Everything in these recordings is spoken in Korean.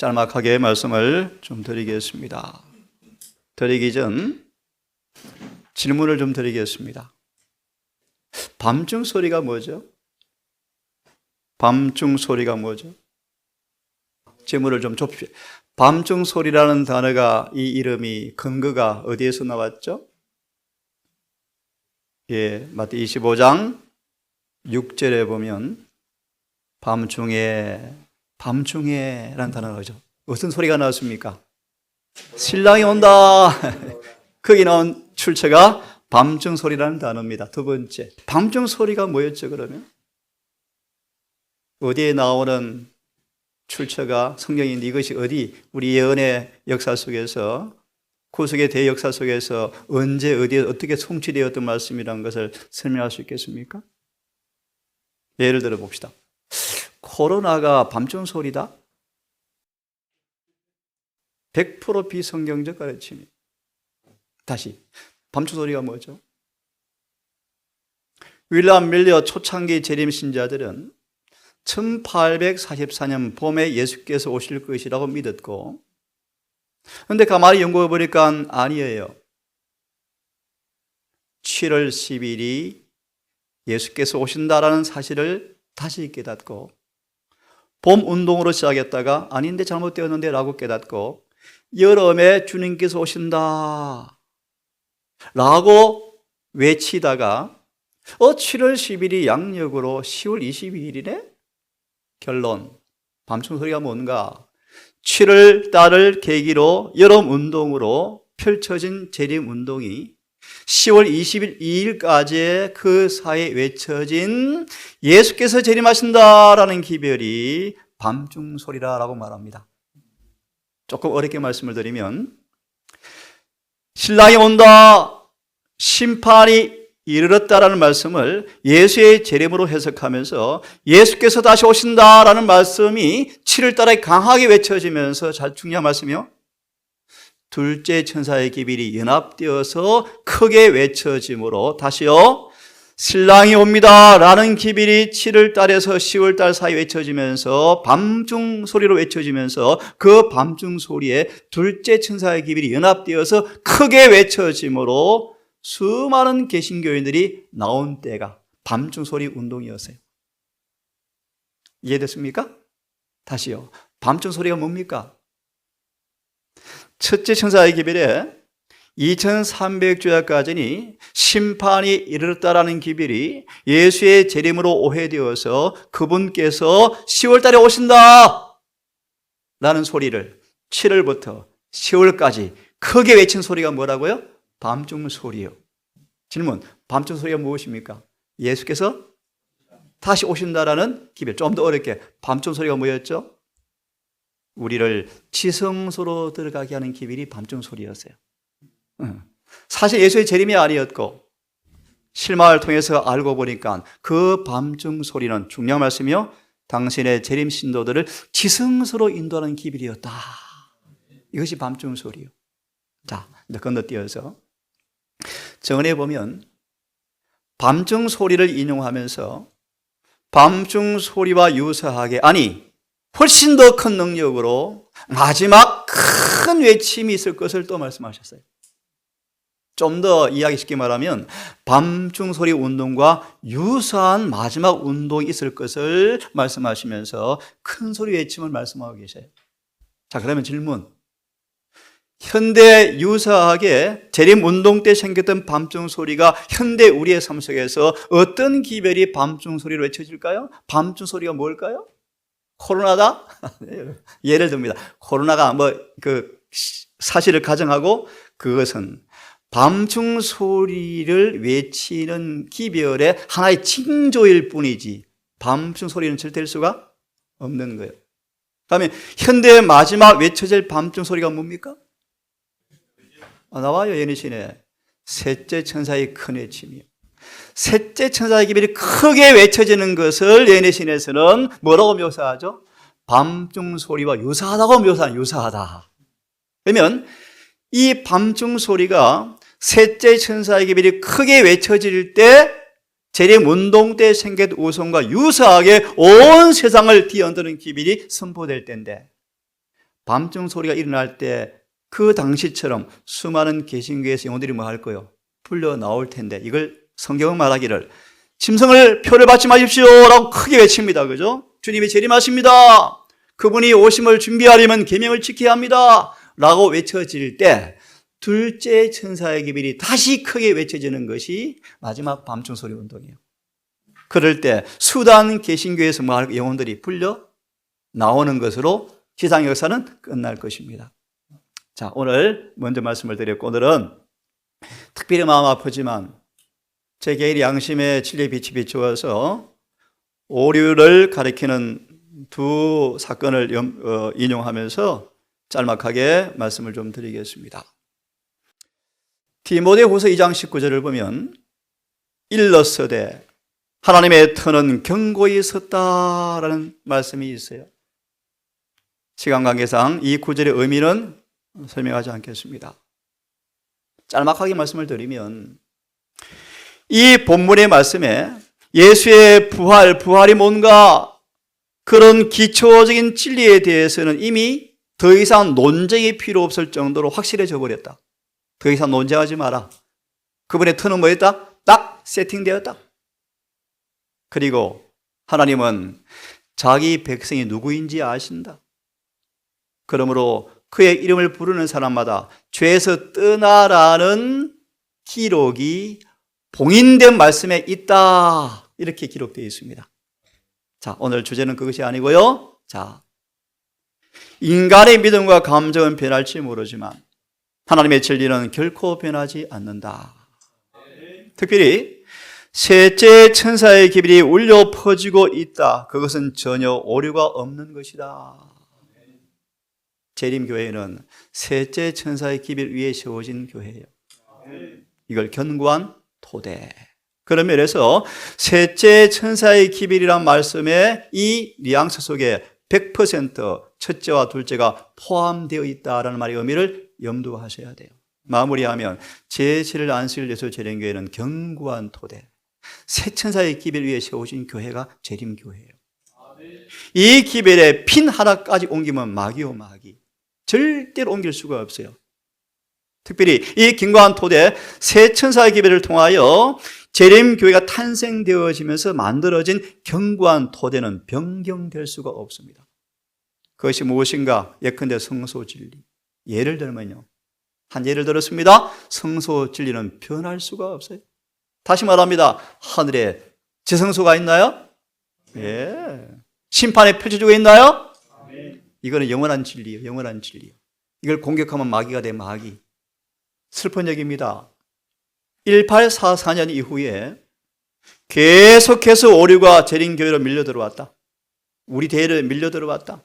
짤막하게 말씀을 좀 드리겠습니다. 드리기 전 질문을 좀 드리겠습니다. 밤중 소리가 뭐죠? 밤중 소리가 뭐죠? 질문을 좀 좁히죠. 밤중 소리라는 단어가, 이 이름이 근거가 어디에서 나왔죠? 마태 25장 6절에 보면 밤중에라는 단어가 나오죠. 무슨 소리가 나왔습니까? 신랑이 온다. 거기 나온 출처가 밤중 소리라는 단어입니다. 두 번째, 밤중 소리가 뭐였죠 그러면? 어디에 나오는 출처가 성경인데 이것이 어디, 우리 예언의 역사 속에서, 구속의 대역사 속에서 언제 어디에 어떻게 성취되었던 말씀이라는 것을 설명할 수 있겠습니까? 예를 들어 봅시다. 코로나가 밤중 소리다? 100% 비성경적 가르침이에요. 다시, 밤중 소리가 뭐죠? 윌리엄 밀러 초창기 재림 신자들은 1844년 봄에 예수께서 오실 것이라고 믿었고, 그런데 가만히 연구해 보니까 아니에요. 7월 10일이 예수께서 오신다라는 사실을 다시 깨닫고, 봄 운동으로 시작했다가 아닌데 잘못되었는데 라고 깨닫고, 여름에 주님께서 오신다 라고 외치다가 7월 10일이 양력으로 10월 22일이네? 결론, 밤중 소리가 뭔가? 7월 달을 계기로 여름 운동으로 펼쳐진 재림 운동이 10월 22일까지의 그 사이에 외쳐진 예수께서 재림하신다라는 기별이 밤중 소리라고 말합니다. 조금 어렵게 말씀을 드리면, 신랑이 온다, 심판이 이르렀다라는 말씀을 예수의 재림으로 해석하면서 예수께서 다시 오신다라는 말씀이 7월 달에 강하게 외쳐지면서, 잘 중요한 말씀이요, 둘째 천사의 기별이 연합되어서 크게 외쳐짐으로, 다시요, 신랑이 옵니다 라는 기별이 7월 달에서 10월 달 사이 외쳐지면서 밤중 소리로 외쳐지면서, 그 밤중 소리에 둘째 천사의 기별이 연합되어서 크게 외쳐짐으로 수많은 개신교인들이 나온 때가 밤중 소리 운동이었어요. 이해됐습니까? 다시요, 밤중 소리가 뭡니까? 첫째 천사의 기별에 2300주야까지니 심판이 이르렀다라는 기별이 예수의 재림으로 오해되어서 그분께서 10월 달에 오신다 라는 소리를 7월부터 10월까지 크게 외친 소리가 뭐라고요? 밤중 소리요. 질문, 밤중 소리가 무엇입니까? 예수께서 다시 오신다라는 기별. 좀 더 어렵게, 밤중 소리가 뭐였죠? 우리를 지성소로 들어가게 하는 기별이 밤중 소리였어요. 사실 예수의 재림이 아니었고, 실마를 통해서 알고 보니까 그 밤중 소리는, 중요한 말씀이요, 당신의 재림 신도들을 지성소로 인도하는 기별이었다. 이것이 밤중 소리요. 자, 이제 건너뛰어서 정언에 보면 밤중 소리를 인용하면서 밤중 소리와 유사하게, 아니 훨씬 더 큰 능력으로 마지막 큰 외침이 있을 것을 또 말씀하셨어요. 좀 더 이야기 쉽게 말하면 밤중 소리 운동과 유사한 마지막 운동이 있을 것을 말씀하시면서 큰 소리 외침을 말씀하고 계세요. 자, 그러면 질문, 현대 유사하게 재림 운동 때 생겼던 밤중 소리가 현대 우리의 삶 속에서 어떤 기별이 밤중 소리로 외쳐질까요? 밤중 소리가 뭘까요? 코로나다? 예를 듭니다. 코로나가 사실을 가정하고, 그것은 밤중 소리를 외치는 기별의 하나의 징조일 뿐이지 밤중 소리는 절대 될 수가 없는 거예요. 그다음에 현대의 마지막 외쳐질 밤중 소리가 뭡니까? 나와요, 예니신에. 셋째 천사의 큰 외침이요. 셋째 천사의 기별이 크게 외쳐지는 것을 예니신에서는 뭐라고 묘사하죠? 밤중 소리와 유사하다고 유사하다. 그러면 이 밤중 소리가 셋째 천사의 기별이 크게 외쳐질 때 재림 운동 때 생긴 우성과 유사하게 온 세상을 뒤흔드는 기별이 선포될 때인데, 밤중 소리가 일어날 때 그 당시처럼 수많은 개신교에서 영혼들이 뭐 할 거요? 풀려 나올 텐데 이걸 성경은 말하기를 짐승을 표를 받지 마십시오 라고 크게 외칩니다. 그죠? 주님이 재림하십니다. 그분이 오심을 준비하려면 계명을 지켜야 합니다 라고 외쳐질 때 둘째 천사의 기별이 다시 크게 외쳐지는 것이 마지막 밤중 소리 운동이에요. 그럴 때 수단 개신교에서 뭐 할 영혼들이 풀려 나오는 것으로 지상 역사는 끝날 것입니다. 자, 오늘 먼저 말씀을 드렸고 오늘은 특별히 마음 아프지만 제 개인의 양심에 진리의 빛이 비추어서 오류를 가리키는 두 사건을 인용하면서 짤막하게 말씀을 좀 드리겠습니다. 디모데후서 2장 19절을 보면 일러서되 하나님의 터는 견고히 섰다라는 말씀이 있어요. 시간 관계상 이 구절의 의미는 설명하지 않겠습니다. 짤막하게 말씀을 드리면 이 본문의 말씀에 예수의 부활이 뭔가 그런 기초적인 진리에 대해서는 이미 더 이상 논쟁이 필요 없을 정도로 확실해져 버렸다. 더 이상 논쟁하지 마라. 그분의 터는 뭐였다? 딱 세팅되었다. 그리고 하나님은 자기 백성이 누구인지 아신다. 그러므로 그의 이름을 부르는 사람마다 죄에서 떠나라는 기록이 봉인된 말씀에 있다. 이렇게 기록되어 있습니다. 자, 오늘 주제는 그것이 아니고요. 자, 인간의 믿음과 감정은 변할지 모르지만 하나님의 진리는 결코 변하지 않는다. 특별히 셋째 천사의 기별이 울려 퍼지고 있다. 그것은 전혀 오류가 없는 것이다. 재림교회는 셋째 천사의 기별 위에 세워진 교회예요. 이걸 견고한 토대. 그런 면에서 셋째 천사의 기별이란 말씀에 이 뉘앙스 속에 100% 첫째와 둘째가 포함되어 있다라는 말의 의미를 염두하셔야 돼요. 마무리하면 제7일 안식일 예수 재림교회는 견고한 토대, 새 천사의 기별 위에 세워진 교회가 재림교회예요. 이 기별에 핀 하나까지 옮기면 마귀요 마귀. 절대로 옮길 수가 없어요. 특별히 이 견고한 토대, 새 천사의 기별을 통하여 재림교회가 탄생되어지면서 만들어진 견고한 토대는 변경될 수가 없습니다. 그것이 무엇인가? 예컨대 성소 진리. 예를 들면요. 한 예를 들었습니다. 성소 진리는 변할 수가 없어요. 다시 말합니다. 하늘에 지성소가 있나요? 예. 심판에 펼쳐지고 있나요? 이거는 영원한 진리예요. 영원한 진리예요. 이걸 공격하면 마귀가 돼, 마귀. 슬픈 얘기입니다. 1844년 이후에 계속해서 오류가 재림교회로 밀려 들어왔다. 우리 대회를 밀려 들어왔다.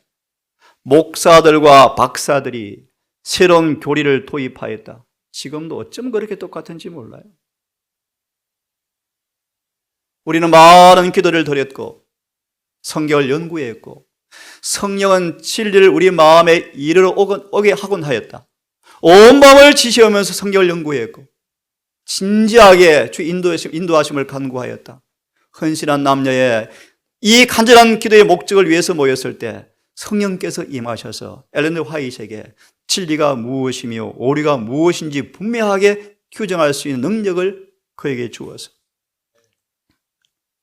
목사들과 박사들이 새로운 교리를 도입하였다. 지금도 어쩜 그렇게 똑같은지 몰라요. 우리는 많은 기도를 드렸고 성경을 연구했고 성령은 진리를 우리 마음에 이르러 오게 하곤 하였다. 온 마음을 지시하면서 성경을 연구했고 진지하게 주 인도하심을 간구하였다. 헌신한 남녀의 이 간절한 기도의 목적을 위해서 모였을 때 성령께서 임하셔서 엘렌 화이트에게 진리가 무엇이며 오류가 무엇인지 분명하게 규정할 수 있는 능력을 그에게 주어서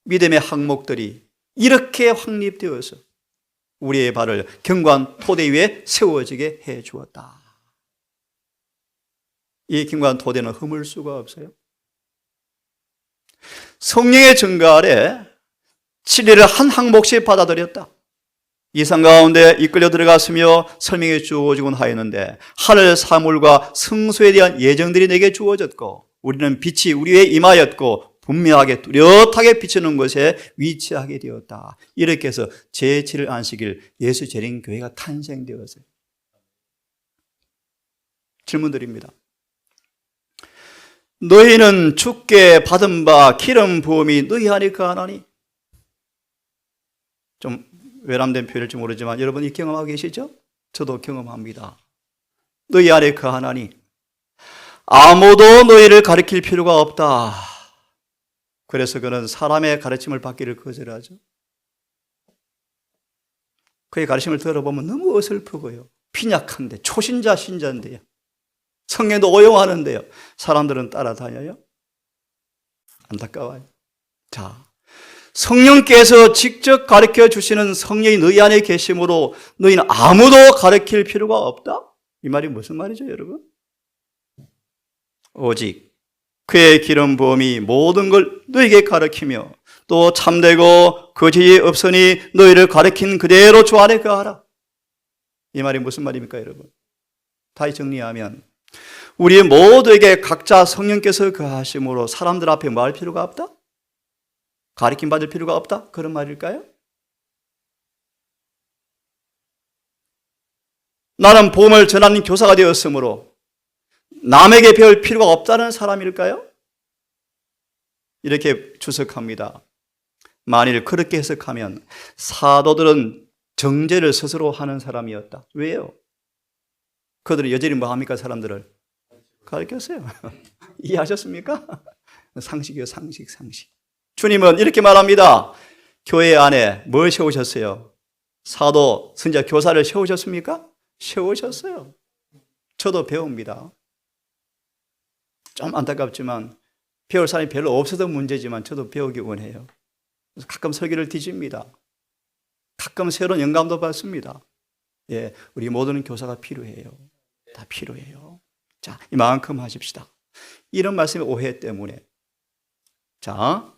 믿음의 항목들이 이렇게 확립되어서 우리의 발을 견고한 토대 위에 세워지게 해 주었다. 이 견고한 토대는 허물 수가 없어요. 성령의 증거 아래 진리를 한 항목씩 받아들였다. 이상 가운데 이끌려 들어갔으며 설명해 주어지곤 하였는데 하늘 사물과 성소에 대한 예정들이 내게 주어졌고 우리는 빛이 우리에 임하였고 분명하게 뚜렷하게 비추는 곳에 위치하게 되었다. 이렇게 해서 제7일 안식일 예수 재림교회가 탄생되었어요. 질문 드립니다. 너희는 주께 받은 바 기름 부음이 너희 안에 거하나니? 좀 외람된 표현일지 모르지만 여러분이 경험하고 계시죠? 저도 경험합니다. 너희 안에 거하나니 아무도 너희를 가르칠 필요가 없다. 그래서 그는 사람의 가르침을 받기를 거절하죠. 그의 가르침을 들어보면 너무 어설프고요. 빈약한데 초신자 신자인데요. 성령도 오용하는데요. 사람들은 따라다녀요? 안타까워요. 자, 성령께서 직접 가르쳐 주시는 성령이 너희 안에 계심으로 너희는 아무도 가르칠 필요가 없다? 이 말이 무슨 말이죠, 여러분? 오직 그의 기름 부음이 모든 걸 너희에게 가르치며 또 참되고 거짓이 없으니 너희를 가르친 그대로 주 안에 거하라. 이 말이 무슨 말입니까, 여러분? 다시 정리하면 우리 모두에게 각자 성령께서 거하심으로 사람들 앞에 말 필요가 없다? 가르침 받을 필요가 없다? 그런 말일까요? 나는 복음을 전하는 교사가 되었으므로 남에게 배울 필요가 없다는 사람일까요? 이렇게 주석합니다. 만일 그렇게 해석하면 사도들은 정죄를 스스로 하는 사람이었다. 왜요? 그들은 여전히 뭐 합니까? 사람들을 가르쳤어요. 이해하셨습니까? 상식이요, 상식. 주님은 이렇게 말합니다. 교회 안에 뭘 세우셨어요? 사도, 선지자, 교사를 세우셨습니까? 세우셨어요. 저도 배웁니다. 좀 안타깝지만 배울 사람이 별로 없어서 문제지만 저도 배우기 원해요. 그래서 가끔 설교를 뒤집니다. 가끔 새로운 영감도 받습니다. 예, 우리 모두는 교사가 필요해요. 다 필요해요. 자, 이만큼 하십시다. 이런 말씀의 오해 때문에. 자,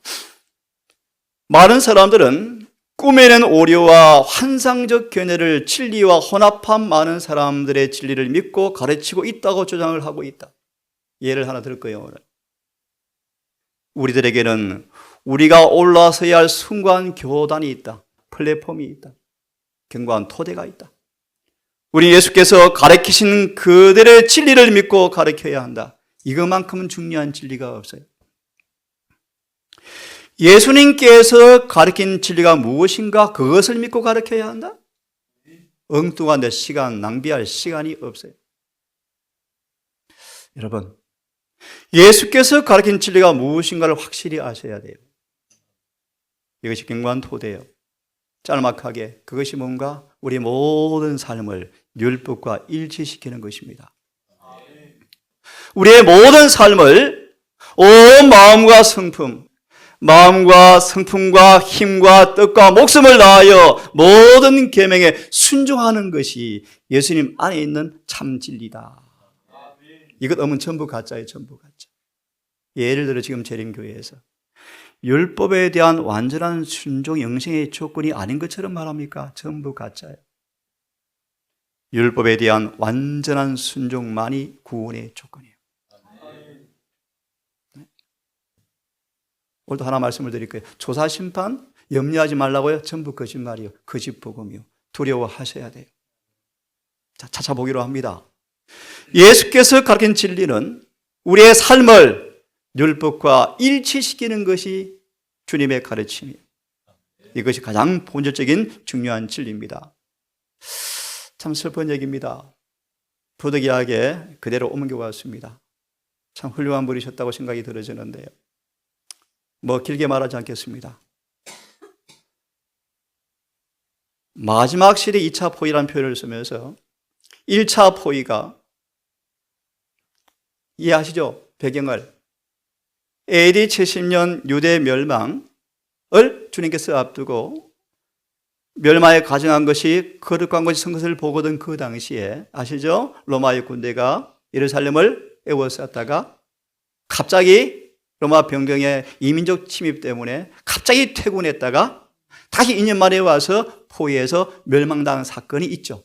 많은 사람들은 꾸며낸 오류와 환상적 견해를 진리와 혼합한 많은 사람들의 진리를 믿고 가르치고 있다고 주장을 하고 있다. 예를 하나 들을 거예요, 오늘. 우리들에게는 우리가 올라서야 할 숭고한 교단이 있다. 플랫폼이 있다. 견고한 토대가 있다. 우리 예수께서 가르치신 그들의 진리를 믿고 가르쳐야 한다. 이것만큼은 중요한 진리가 없어요. 예수님께서 가르친 진리가 무엇인가 그것을 믿고 가르쳐야 한다? 엉뚱한 데 시간 낭비할 시간이 없어요. 여러분, 예수께서 가르친 진리가 무엇인가를 확실히 아셔야 돼요. 이것이 견고한 토대예요. 짤막하게 그것이 뭔가 우리 모든 삶을 율법과 일치시키는 것입니다. 우리의 모든 삶을 온 마음과 성품과 힘과 뜻과 목숨을 다하여 모든 계명에 순종하는 것이 예수님 안에 있는 참 진리다. 이것 없으면 전부 가짜예요, 전부 가짜. 예를 들어 지금 재림교회에서 율법에 대한 완전한 순종 영생의 조건이 아닌 것처럼 말합니까? 전부 가짜예요. 율법에 대한 완전한 순종만이 구원의 조건이에요. 오늘도 하나 말씀을 드릴 거예요. 조사 심판 염려하지 말라고요? 전부 거짓말이요. 거짓 복음이요. 두려워하셔야 돼요. 자, 찾아보기로 합니다. 예수께서 가르친 진리는 우리의 삶을 율법과 일치시키는 것이 주님의 가르침이에요. 이것이 가장 본질적인 중요한 진리입니다. 참 슬픈 얘기입니다. 부득이하게 그대로 옮겨왔습니다. 참 훌륭한 분이셨다고 생각이 들어지는데요. 뭐 길게 말하지 않겠습니다. 마지막 시대 2차 포위라는 표현을 쓰면서 1차 포위가 이해하시죠? 배경을 AD 70년 유대 멸망을 주님께서 앞두고 멸망에 가정한 것이 거룩한 것이 선 것을 보거든 그 당시에 아시죠? 로마의 군대가 예루살렘을 에워쌌다가 갑자기 로마 병경의 이민족 침입 때문에 갑자기 퇴군했다가 다시 2년 만에 와서 포위해서 멸망당한 사건이 있죠.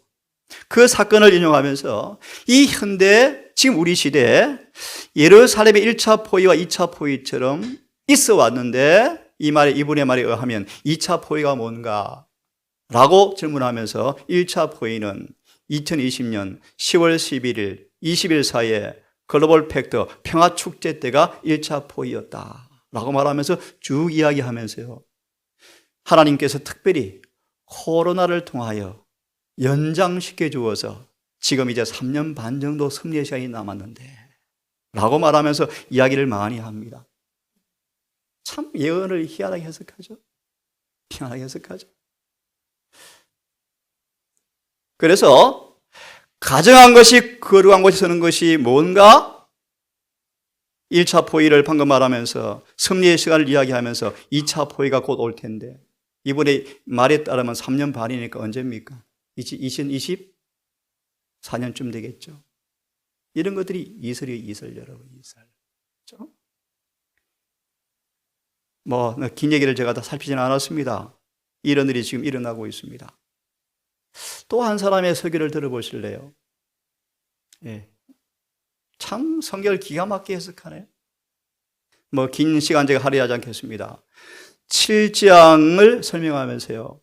그 사건을 인용하면서 이 현대 지금 우리 시대에 예루살렘의 1차 포위와 2차 포위처럼 있어 왔는데 이분의 말에 의하면 2차 포위가 뭔가? 라고 질문하면서 1차 포위는 2020년 10월 11일 20일 사이에 글로벌 팩터 평화축제 때가 1차 포위였다 라고 말하면서 쭉 이야기하면서요. 하나님께서 특별히 코로나를 통하여 연장시켜 주어서 지금 이제 3년 반 정도 승리의 시간이 남았는데 라고 말하면서 이야기를 많이 합니다. 참 예언을 희한하게 해석하죠. 희한하게 해석하죠. 그래서 가정한 것이 거룩한 곳에 서는 것이 뭔가? 1차 포위를 방금 말하면서 승리의 시간을 이야기하면서 2차 포위가 곧 올 텐데 이번에 말에 따르면 3년 반이니까 언제입니까? 2024년쯤 되겠죠. 이런 것들이 이슬이에요. 이슬 여러분. 이슬. 그렇죠? 긴 얘기를 제가 다 살피지는 않았습니다. 이런 일이 지금 일어나고 있습니다. 또 한 사람의 설교를 들어보실래요? 예. 참 성경을 기가 막히게 해석하네요. 긴 시간 제가 할애하지 않겠습니다. 7장을 설명하면서요.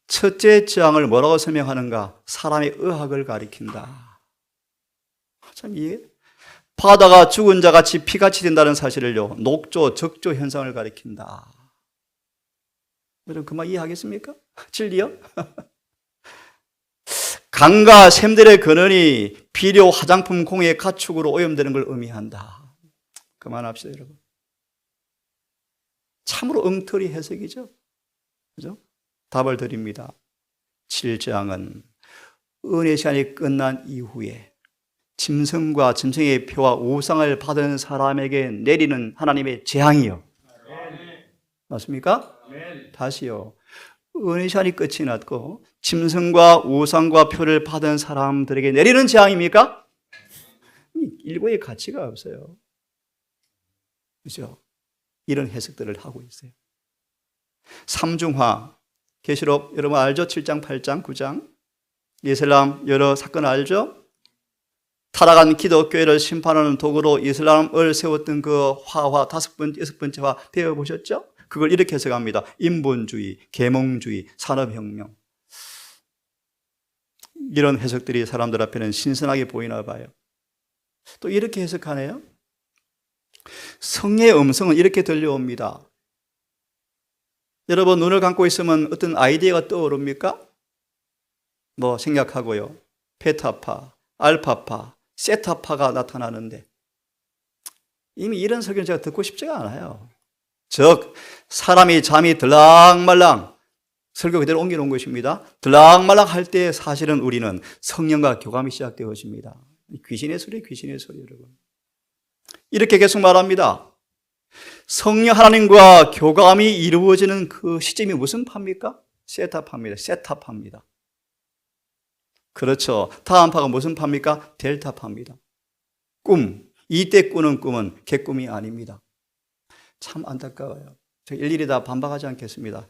첫째 장을 뭐라고 설명하는가? 사람의 의학을 가리킨다. 참 이해? 바다가 죽은 자같이 피같이 된다는 사실을요. 녹조, 적조 현상을 가리킨다. 여러분 그만 이해하겠습니까? 진리요? 강과 샘들의 근원이 비료, 화장품, 공의 가축으로 오염되는 걸 의미한다. 그만합시다, 여러분. 참으로 엉터리 해석이죠. 그죠? 답을 드립니다. 7장은 은혜 시간이 끝난 이후에 짐승과 짐승의 표와 우상을 받은 사람에게 내리는 하나님의 재앙이요. 맞습니까? 다시요. 은혜 시간이 끝이 났고 짐승과 우상과 표를 받은 사람들에게 내리는 재앙입니까? 일고의 가치가 없어요. 그렇죠? 이런 해석들을 하고 있어요. 삼중화, 계시록 여러분 알죠? 7장, 8장, 9장. 이슬람 여러 사건 알죠? 타락한 기독교회를 심판하는 도구로 이슬람을 세웠던 그 화화 5번째, 6번째 화 배워보셨죠? 그걸 이렇게 해석합니다. 인본주의, 계몽주의, 산업혁명. 이런 해석들이 사람들 앞에는 신선하게 보이나 봐요. 또 이렇게 해석하네요. 성의 음성은 이렇게 들려옵니다. 여러분 눈을 감고 있으면 어떤 아이디어가 떠오릅니까? 생략하고요. 베타파, 알파파, 세타파가 나타나는데 이미 이런 설교는 제가 듣고 싶지가 않아요. 즉 사람이 잠이 들락말락 설교 그대로 옮겨놓은 것입니다. 들락말락 할 때 사실은 우리는 성령과 교감이 시작되어집니다. 귀신의 소리 여러분. 이렇게 계속 말합니다. 성령 하나님과 교감이 이루어지는 그 시점이 무슨 파입니까? 세타파입니다. 세타파입니다. 그렇죠. 다음 파가 무슨 파입니까? 델타파입니다. 이때 꾸는 꿈은 개꿈이 아닙니다. 참 안타까워요. 제가 일일이 다 반박하지 않겠습니다.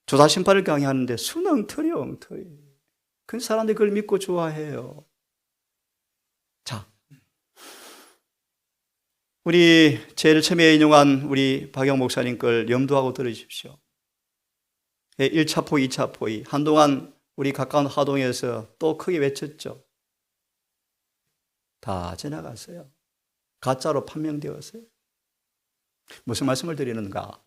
조사심판을 강의하는데 수능 엉터리. 그 사람들이 그걸 믿고 좋아해요. 자, 우리 제일 처음에 인용한 우리 박영 목사님 걸 염두하고 들으십시오. 1차 포위, 2차 포위. 한동안 우리 가까운 하동에서 또 크게 외쳤죠. 다 지나갔어요. 가짜로 판명되었어요. 무슨 말씀을 드리는가?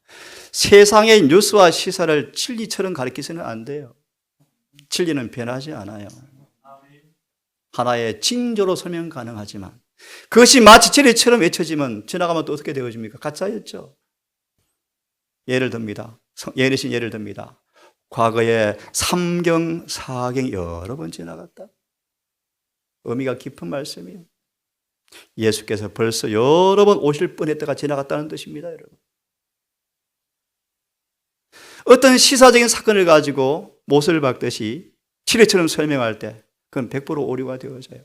세상의 뉴스와 시사를 진리처럼 가르치서는 안 돼요. 진리는 변하지 않아요. 하나의 징조로 설명 가능하지만 그것이 마치 진리처럼 외쳐지면 지나가면 또 어떻게 되어집니까? 가짜였죠. 예를 듭니다. 과거에 3경, 4경 여러 번 지나갔다. 의미가 깊은 말씀이에요. 예수께서 벌써 여러 번 오실 뻔했다가 지나갔다는 뜻입니다, 여러분. 어떤 시사적인 사건을 가지고 못을 박듯이 치레처럼 설명할 때 그건 100% 오류가 되어져요.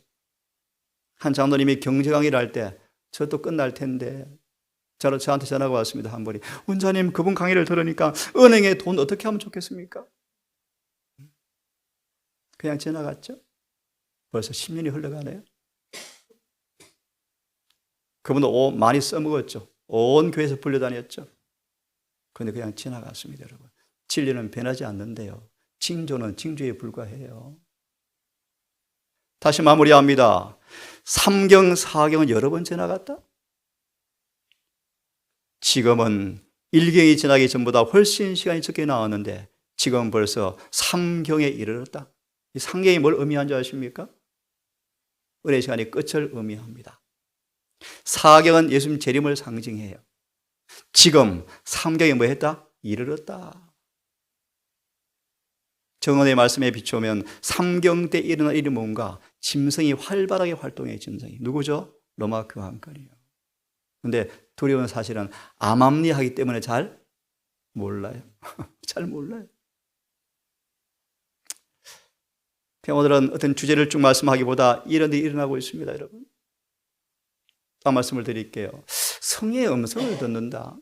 한 장로님이 경제 강의를 할 때 저도 끝날 텐데 저한테 전화가 왔습니다. 한 분이 원장님 그분 강의를 들으니까 은행에 돈 어떻게 하면 좋겠습니까? 그냥 지나갔죠. 벌써 10년이 흘러가네요. 그분도 많이 써먹었죠. 온 교회에서 불려다녔죠. 그런데 그냥 지나갔습니다, 여러분. 진리는 변하지 않는데요. 징조는 징조에 불과해요. 다시 마무리합니다. 3경, 4경은 여러 번 지나갔다? 지금은 1경이 지나기 전보다 훨씬 시간이 적게 나왔는데 지금 벌써 3경에 이르렀다. 이 3경이 뭘 의미한 줄 아십니까? 은혜 시간의 끝을 의미합니다. 4경은 예수님 재림을 상징해요. 지금 3경이 뭐 했다? 이르렀다. 정언의 말씀에 비추면 3경 때 일어날 일이 뭔가? 짐승이 활발하게 활동해요. 짐승이. 누구죠? 로마 교황권이에요. 근데 두려운 사실은 암암리하기 때문에 잘 몰라요. 잘 몰라요. 오늘은 어떤 주제를 쭉 말씀하기보다 이런 일이 일어나고 있습니다, 여러분. 딱 말씀을 드릴게요. 성의 음성을 듣는다.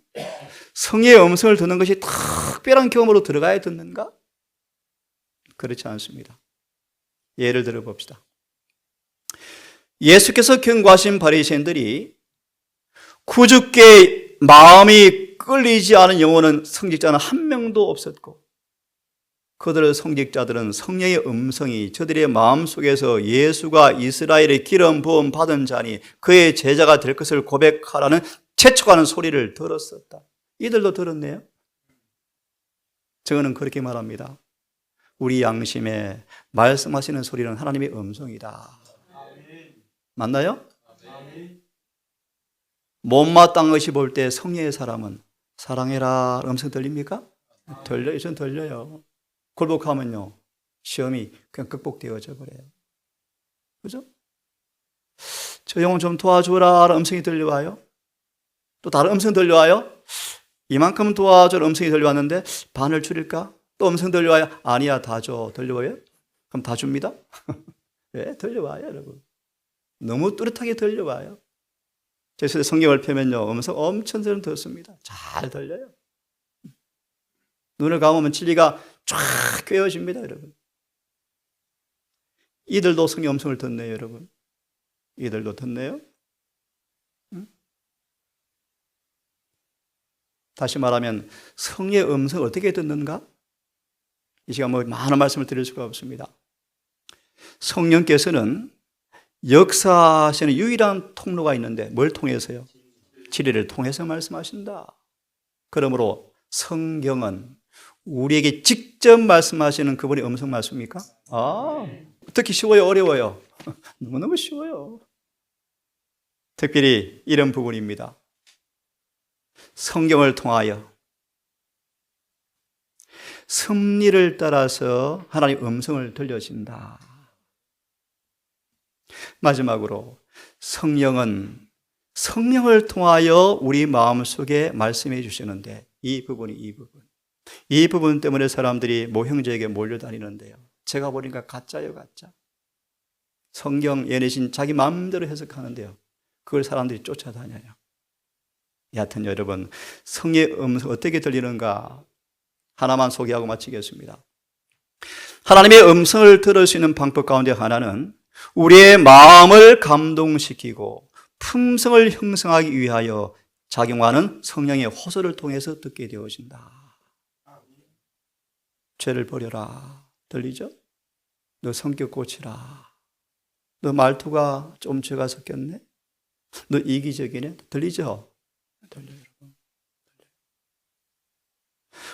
성의 음성을 듣는 것이 특별한 경험으로 들어가야 듣는가? 그렇지 않습니다. 예를 들어 봅시다. 예수께서 경고하신 바리새인들이 구주께 마음이 끌리지 않은 영혼은 성직자는 한 명도 없었고, 그들의 성직자들은 성령의 음성이 저들의 마음속에서 예수가 이스라엘의 기름 부음 받은 자니 그의 제자가 될 것을 고백하라는 재촉하는 소리를 들었었다. 이들도 들었네요. 저는 그렇게 말합니다. 우리 양심에 말씀하시는 소리는 하나님의 음성이다. 맞나요? 못마땅한 것이 볼 때 성령의 사람은 사랑해라 음성 들립니까? 들려요. 전 들려요. 굴복하면요, 시험이 그냥 극복되어져 버려요. 그죠? 저 영혼 좀 도와줘라 음성이 들려와요. 또 다른 음성 들려와요. 이만큼 도와줄 음성이 들려왔는데 반을 줄일까? 또 음성 들려와요. 아니야, 다 줘. 들려와요? 그럼 다 줍니다. 네, 들려와요, 여러분. 너무 뚜렷하게 들려와요. 제가 성경을 펴면요, 음성 엄청 듣습니다. 잘 들려요. 눈을 감으면 진리가 쫙 꿰어집니다, 여러분. 이들도 성의 음성을 듣네요, 여러분. 이들도 듣네요. 다시 말하면 성의 음성을 어떻게 듣는가? 이 시간 많은 말씀을 드릴 수가 없습니다. 성령께서는 역사하시는 유일한 통로가 있는데 뭘 통해서요? 진리를 통해서 말씀하신다. 그러므로 성경은 우리에게 직접 말씀하시는 그분의 음성 맞습니까? 특히 쉬워요, 어려워요? 너무너무 쉬워요. 특별히 이런 부분입니다. 성경을 통하여 섭리를 따라서 하나님의 음성을 들려진다. 마지막으로 성령은 성령을 통하여 우리 마음속에 말씀해 주시는데 이 부분 때문에 사람들이 모형제에게 몰려다니는데요. 제가 보니까 가짜예요, 가짜. 성경 예내신 자기 마음대로 해석하는데요. 그걸 사람들이 쫓아다녀요. 여하튼 여러분, 성의 음성 어떻게 들리는가 하나만 소개하고 마치겠습니다. 하나님의 음성을 들을 수 있는 방법 가운데 하나는 우리의 마음을 감동시키고 품성을 형성하기 위하여 작용하는 성령의 호소를 통해서 듣게 되어진다. 죄를 버려라. 들리죠? 너 성격 고치라. 너 말투가 좀 죄가 섞였네? 너 이기적이네? 들리죠? 들려요, 여러분.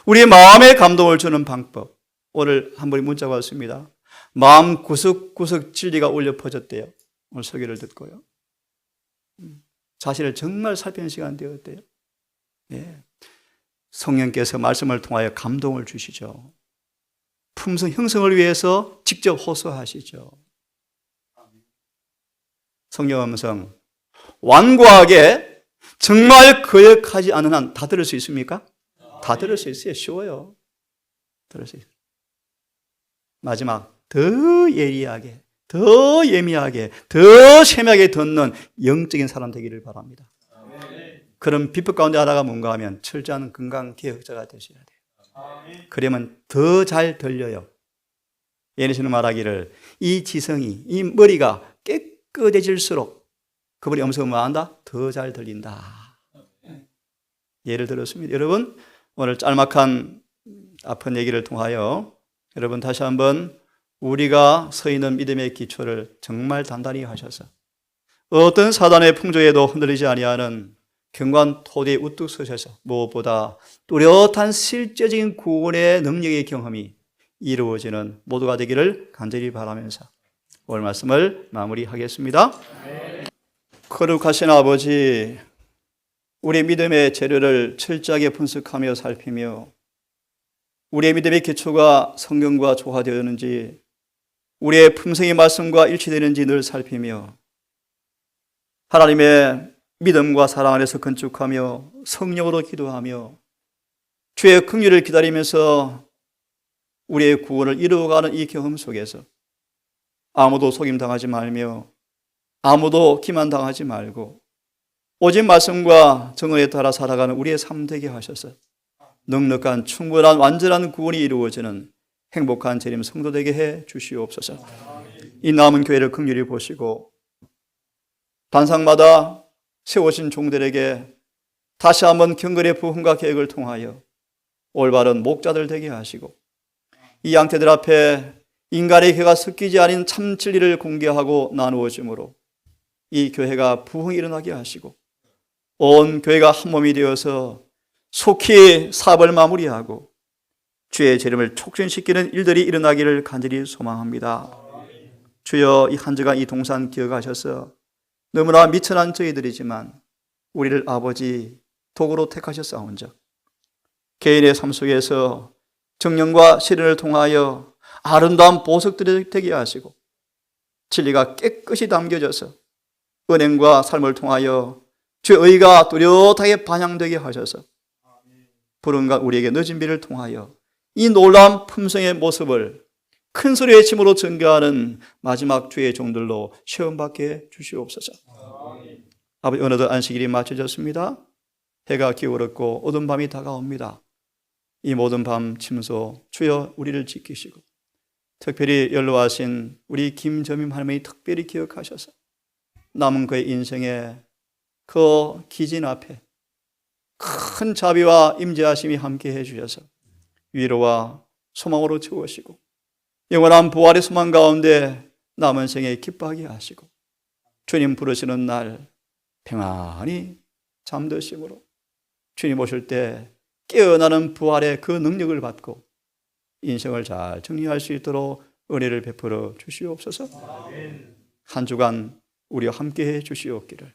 우리의 마음에 감동을 주는 방법. 오늘 한 분이 문자가 왔습니다. 마음 구석구석 진리가 울려 퍼졌대요. 오늘 설교를 듣고요. 자신을 정말 살피는 시간 되었대요. 예. 성령께서 말씀을 통하여 감동을 주시죠. 품성 형성을 위해서 직접 호소하시죠. 성령 음성 완고하게 정말 거역하지 않은 한 다 들을 수 있습니까? 다 들을 수 있어요. 쉬워요. 들을 수 있어요. 마지막 더 예리하게, 더 예미하게, 더 세밀하게 듣는 영적인 사람 되기를 바랍니다. 그런 비법 가운데 하나가 뭔가 하면 철저한 건강 개혁자가 되셔야 돼요. 그러면 더 잘 들려요. 예수는 말하기를 이 지성이, 이 머리가 깨끗해질수록 그분의 음성을 뭐한다? 더 잘 들린다. 예를 들었습니다. 여러분, 오늘 짤막한 아픈 얘기를 통하여 여러분 다시 한번 우리가 서 있는 믿음의 기초를 정말 단단히 하셔서 어떤 사단의 풍조에도 흔들리지 아니하는 견고한 토대에 우뚝 서셔서 무엇보다 뚜렷한 실제적인 구원의 능력의 경험이 이루어지는 모두가 되기를 간절히 바라면서 오늘 말씀을 마무리하겠습니다. 거룩하신 아버지, 우리의 믿음의 재료를 철저하게 분석하며 살피며 우리의 믿음의 기초가 성경과 조화되었는지 우리의 품성의 말씀과 일치되는지 늘 살피며 하나님의 믿음과 사랑 안에서 건축하며 성령으로 기도하며 주의 긍휼을 기다리면서 우리의 구원을 이루어가는 이 경험 속에서 아무도 속임당하지 말며 아무도 기만당하지 말고 오직 말씀과 정언에 따라 살아가는 우리의 삶 되게 하셔서 넉넉한 충분한 완전한 구원이 이루어지는 행복한 재림 성도 되게 해 주시옵소서. 이 남은 교회를 긍휼히 보시고 단상마다 세우신 종들에게 다시 한번 경건의 부흥과 계획을 통하여 올바른 목자들 되게 하시고 이 양떼들 앞에 인간의 혀가 섞이지 않은 참 진리를 공개하고 나누어짐으로 이 교회가 부흥이 일어나게 하시고 온 교회가 한 몸이 되어서 속히 사업을 마무리하고 주의 재림을 촉진시키는 일들이 일어나기를 간절히 소망합니다. 주여, 이 한 주간 이 동산 기억하셔서 너무나 미천한 저희들이지만 우리를 아버지 도구로 택하셨사온즉 개인의 삶 속에서 정령과 시련을 통하여 아름다운 보석들이 되게 하시고 진리가 깨끗이 담겨져서 은행과 삶을 통하여 주의 의가 뚜렷하게 반영되게 하셔서 부름과 우리에게 늦은 비를 통하여 이 놀라운 품성의 모습을 큰 소리의 침으로 증거하는 마지막 주의 종들로 시험받게 주시옵소서. 아버지, 어느덧 안식일이 맞춰졌습니다. 해가 기울었고 어두운 밤이 다가옵니다. 이 모든 밤 침소 주여 우리를 지키시고 특별히 연로하신 우리 김점임 할머니 특별히 기억하셔서 남은 그의 인생에 그 기진 앞에 큰 자비와 임재하심이 함께해 주셔서 위로와 소망으로 채우시고 영원한 부활의 소망 가운데 남은 생에 기뻐하게 하시고 주님 부르시는 날 평안히 잠드심으로 주님 오실 때 깨어나는 부활의 그 능력을 받고 인생을 잘 정리할 수 있도록 은혜를 베풀어 주시옵소서. 한 주간 우리와 함께해 주시옵기를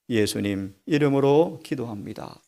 예수님 이름으로 기도합니다.